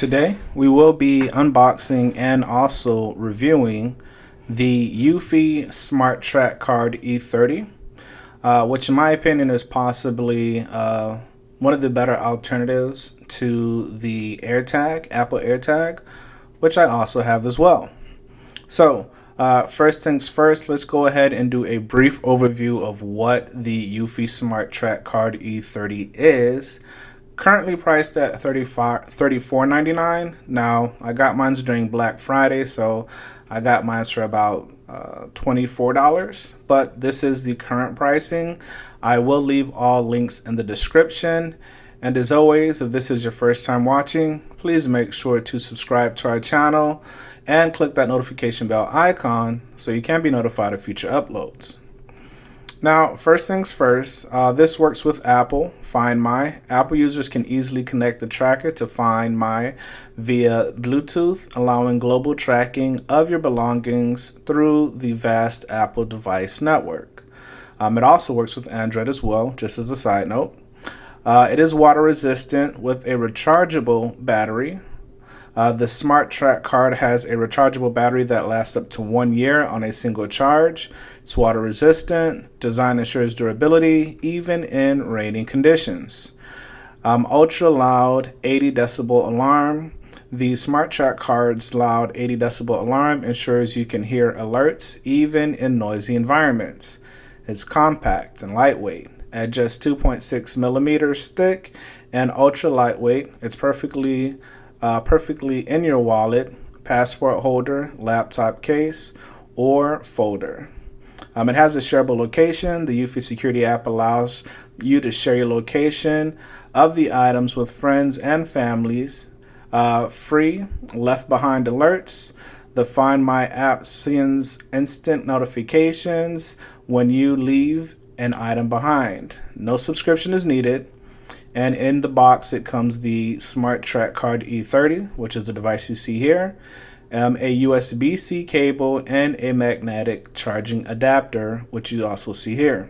Today we will be unboxing and also reviewing the Eufy Smart Track Card E30, which in my opinion is possibly one of the better alternatives to the AirTag, Apple AirTag, which I also have as well. So first things first, let's go ahead and do a brief overview of what the Eufy Smart Track Card E30 is. Currently priced at $34.99. Now, I got mine during Black Friday, so I got mine for about $24, but this is the current pricing. I will leave all links in the description. And as always, if this is your first time watching, please make sure to subscribe to our channel and click that notification bell icon so you can be notified of future uploads. Now, first things first, this works with Apple Find My. Apple users can easily connect the tracker to Find My via Bluetooth, allowing global tracking of your belongings through the vast Apple device network. It also works with Android as well, just as a side note. It is water resistant with a rechargeable battery. The Smart Track card has a rechargeable battery that lasts up to 1 year on a single charge. It's water resistant. Design ensures durability even in rainy conditions. Ultra loud 80 decibel alarm. The Smart Track card's loud 80 decibel alarm ensures you can hear alerts even in noisy environments. It's compact and lightweight at just 2.6 millimeters thick and ultra lightweight. It's perfectly in your wallet, passport holder, laptop case, or folder. It has a shareable location. The Eufy security app allows you to share your location of the items with friends and families. Free left behind alerts. The Find My app sends instant notifications when you leave an item behind. No subscription is needed. And in the box, it comes the Smart Track Card E30, which is the device you see here, a USB-C cable, and a magnetic charging adapter, which you also see here.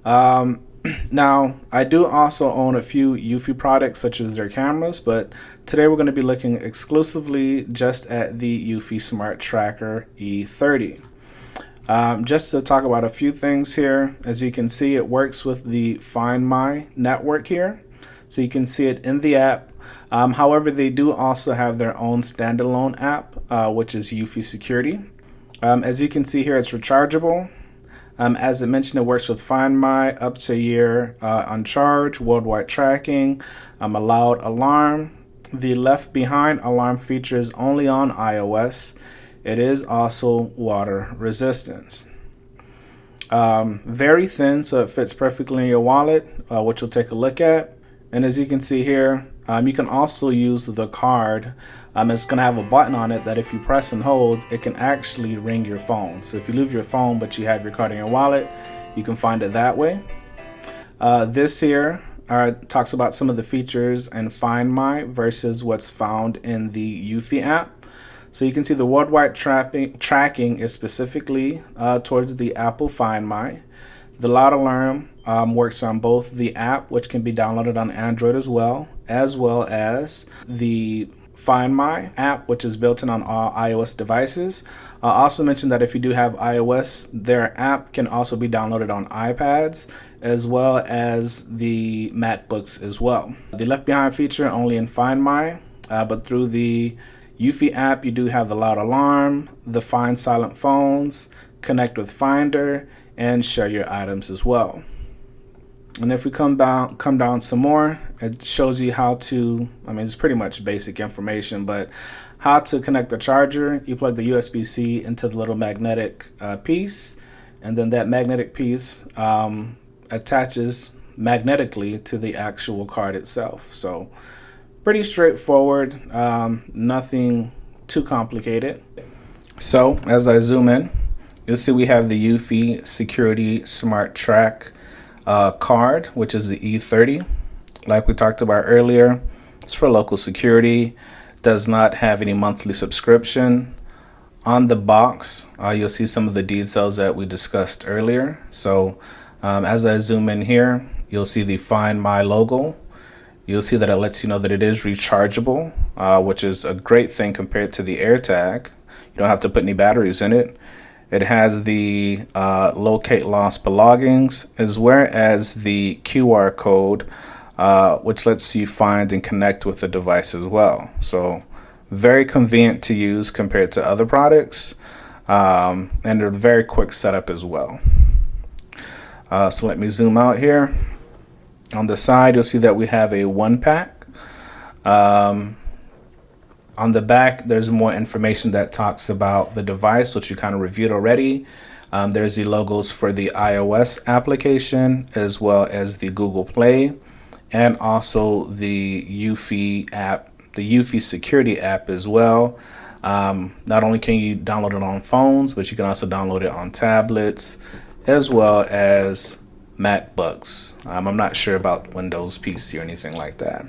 Now, I do also own a few Eufy products, such as their cameras, but today we're going to be looking exclusively just at the Eufy Smart Tracker E30. Just to talk about a few things here, as you can see, it works with the Find My network here, so you can see it in the app. However, they do also have their own standalone app, which is Eufy Security. As you can see here, it's rechargeable. As I mentioned, it works with Find My, up to a year on charge, worldwide tracking, a loud alarm. The Left Behind alarm feature is only on iOS. It is also water resistant. Very thin, so it fits perfectly in your wallet, which we'll take a look at. And as you can see here, you can also use the card. It's going to have a button on it that if you press and hold, it can actually ring your phone. So if you leave your phone but you have your card in your wallet, you can find it that way. This here talks about some of the features in Find My versus what's found in the Eufy app. So you can see the worldwide tracking is specifically towards the Apple Find My. The loud alarm works on both the app, which can be downloaded on Android as well as the Find My app, which is built in on all iOS devices. I also mentioned that if you do have iOS, their app can also be downloaded on iPads as well as the MacBooks as well. The Left Behind feature only in Find My, but through the Eufy app, you do have the loud alarm, the Find Silent Phones, connect with Finder, and share your items as well. And if we come down some more, it shows you how to, it's pretty much basic information, but how to connect the charger. You plug the USB-C into the little magnetic piece, and then that magnetic piece attaches magnetically to the actual card itself. So pretty straightforward, nothing too complicated. So as I zoom in, you'll see we have the Eufy Security Smart Track card, which is the E30. Like we talked about earlier, it's for local security, does not have any monthly subscription. On the box, you'll see some of the details that we discussed earlier. So as I zoom in here, you'll see the Find My logo. You'll see that it lets you know that it is rechargeable, which is a great thing compared to the AirTag. You don't have to put any batteries in it. It has the locate lost belongings, as well as the QR code, which lets you find and connect with the device as well. So very convenient to use compared to other products, and they're very quick setup as well. So let me zoom out here. On the side, you'll see that we have a 1-pack. On the back, there's more information that talks about the device, which you kind of reviewed already. There's the logos for the iOS application, as well as the Google Play, and also the Eufy app, the Eufy security app as well. Not only can you download it on phones, but you can also download it on tablets, as well as MacBooks. I'm not sure about Windows PC or anything like that.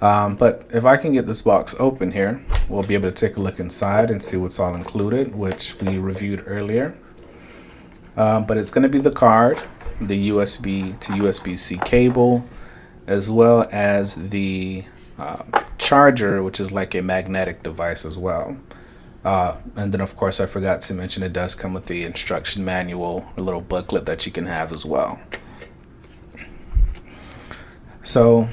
But if I can get this box open here, we'll be able to take a look inside and see what's all included, which we reviewed earlier. But it's going to be the card, the USB to USB-C cable, as well as the charger, which is like a magnetic device as well. And then, of course, I forgot to mention it does come with the instruction manual, a little booklet that you can have as well. So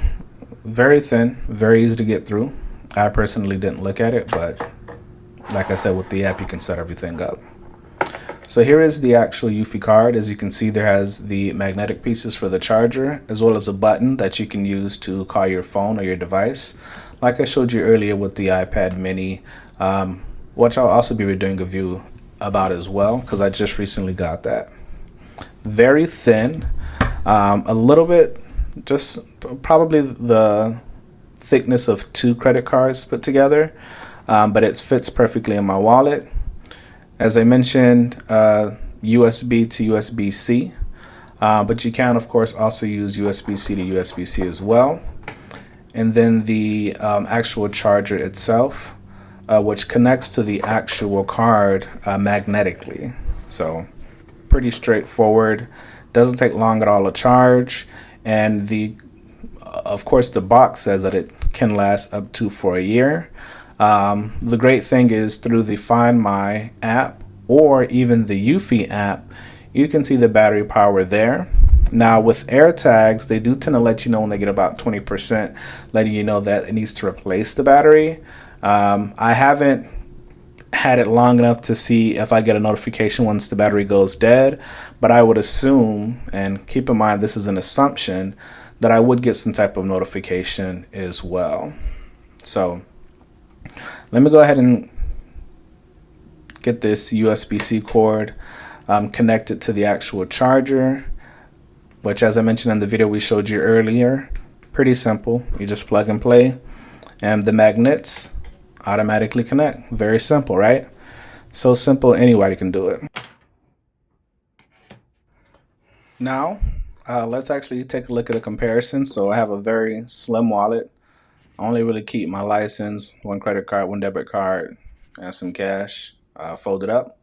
very thin, very easy to get through. I personally didn't look at it, but like I said, with the app, you can set everything up. So here is the actual Eufy card. As you can see, there has the magnetic pieces for the charger, as well as a button that you can use to call your phone or your device, like I showed you earlier with the iPad mini, which I'll also be doing a review about as well, because I just recently got that. Very thin, a little bit, just probably the thickness of 2 credit cards put together, but it fits perfectly in my wallet. As I mentioned, USB to USB-C, but you can, of course, also use USB-C to USB-C as well. And then the actual charger itself, which connects to the actual card magnetically. So pretty straightforward. Doesn't take long at all to charge. And of course, the box says that it can last up to for a year. The great thing is through the Find My app or even the Eufy app, you can see the battery power there. Now with AirTags, they do tend to let you know when they get about 20%, letting you know that it needs to replace the battery. I haven't had it long enough to see if I get a notification once the battery goes dead, but I would assume, and keep in mind this is an assumption, that I would get some type of notification as well. So let me go ahead and get this USB-C cord connected to the actual charger, which, as I mentioned in the video we showed you earlier, pretty simple. You just plug and play, and the magnets automatically connect. Very simple, right? So simple, anybody can do it. Now, let's actually take a look at a comparison. So I have a very slim wallet. I only really keep my license, 1 credit card, 1 debit card, and some cash folded up.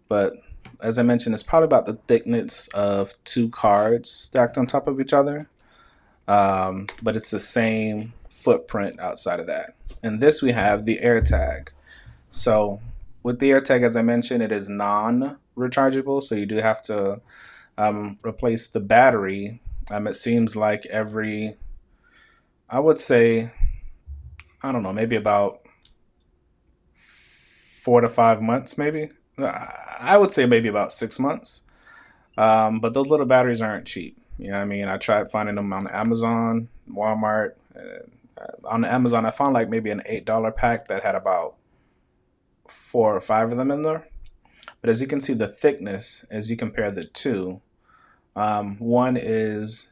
But as I mentioned, it's probably about the thickness of 2 cards stacked on top of each other. But it's the same footprint outside of that. And this we have the AirTag. So with the AirTag, as I mentioned, it is non-rechargeable, so you do have to replace the battery. It seems like every, I would say, I don't know, maybe about 4 to 5 months, maybe. I would say maybe about 6 months. But those little batteries aren't cheap. You know what I mean? I tried finding them on Amazon, Walmart. On Amazon, I found like maybe an $8 pack that had about 4 or 5 of them in there. But as you can see, the thickness, as you compare the two, one is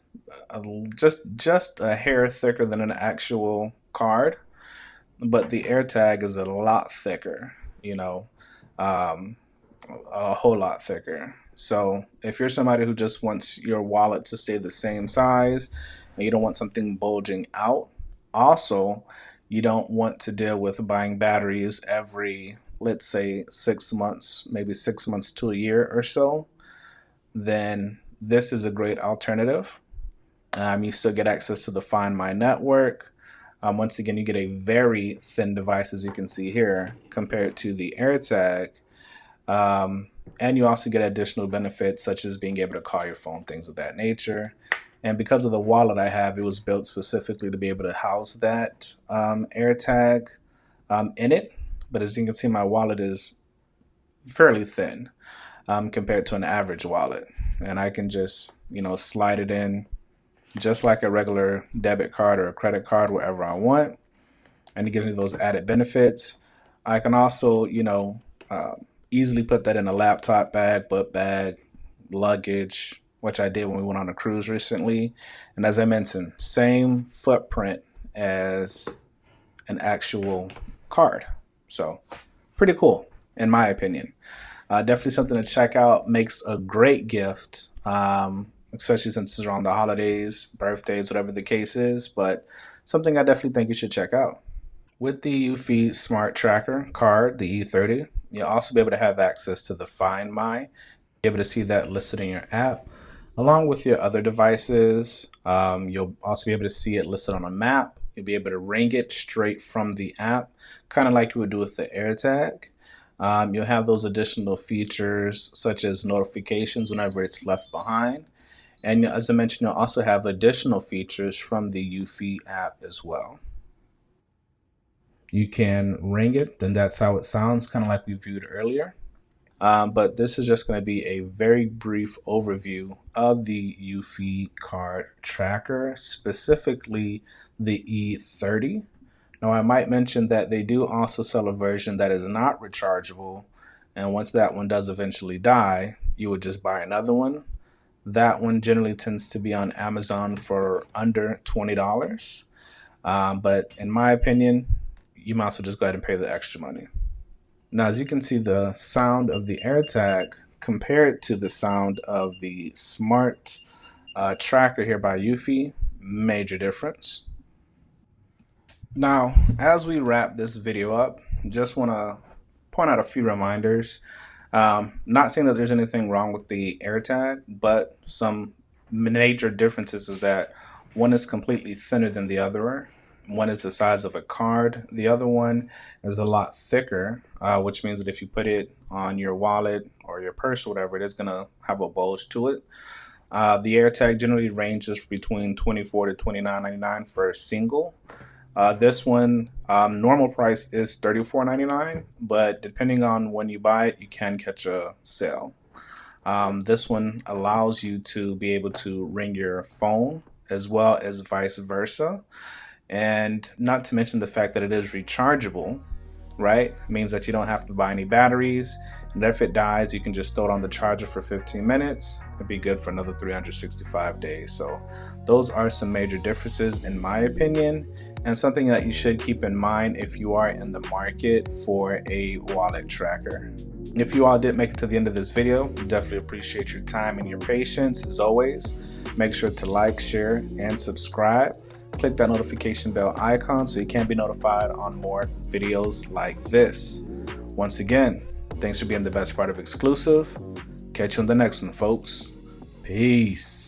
just a hair thicker than an actual card, but the AirTag is a lot thicker, you know, a whole lot thicker. So if you're somebody who just wants your wallet to stay the same size and you don't want something bulging out, also you don't want to deal with buying batteries every, let's say, 6 months, maybe 6 months to a year or so, then this is a great alternative. You still get access to the Find My network. Once again, you get a very thin device, as you can see here, compared to the AirTag. And you also get additional benefits such as being able to call your phone, things of that nature. And because of the wallet I have, it was built specifically to be able to house that AirTag in it. But as you can see, my wallet is fairly thin compared to an average wallet. And I can just, slide it in just like a regular debit card or a credit card wherever I want. And to get into those added benefits, I can also, easily put that in a laptop bag, book bag, luggage, which I did when we went on a cruise recently. And as I mentioned, same footprint as an actual card. So pretty cool, in my opinion. Definitely something to check out. Makes a great gift, especially since it's around the holidays, birthdays, whatever the case is. But something I definitely think you should check out. With the Eufy Smart Tracker card, the E30, you'll also be able to have access to the Find My, be able to see that listed in your app, along with your other devices. You'll also be able to see it listed on a map. You'll be able to ring it straight from the app, kind of like you would do with the AirTag. You'll have those additional features such as notifications whenever it's left behind. And as I mentioned, you'll also have additional features from the Eufy app as well. You can ring it, then that's how it sounds, kind of like we viewed earlier. But this is just going to be a very brief overview of the Eufy card tracker, specifically the E30. Now, I might mention that they do also sell a version that is not rechargeable, and once that one does eventually die, you would just buy another one. That one generally tends to be on Amazon for under $20. But in my opinion, you might also just go ahead and pay the extra money. Now, as you can see, the sound of the AirTag compared to the sound of the Smart Tracker here by Eufy, major difference. Now, as we wrap this video up, just want to point out a few reminders. Not saying that there's anything wrong with the AirTag, but some major differences is that one is completely thinner than the other. One is the size of a card. The other one is a lot thicker, which means that if you put it on your wallet or your purse or whatever, it is going to have a bulge to it. The AirTag generally ranges between $24 to $29.99 for a single. This one, normal price is $34.99, but depending on when you buy it, you can catch a sale. This one allows you to be able to ring your phone as well as vice versa. And not to mention the fact that it is rechargeable, right? It means that you don't have to buy any batteries. And if it dies, you can just throw it on the charger for 15 minutes. It'd be good for another 365 days. So those are some major differences in my opinion, and something that you should keep in mind if you are in the market for a wallet tracker. If you all did make it to the end of this video, definitely appreciate your time and your patience. As always, make sure to like, share, and subscribe. Click that notification bell icon so you can be notified on more videos like this. Once again, thanks for being the best part of IXCLUSV. Catch you on the next one, folks. Peace.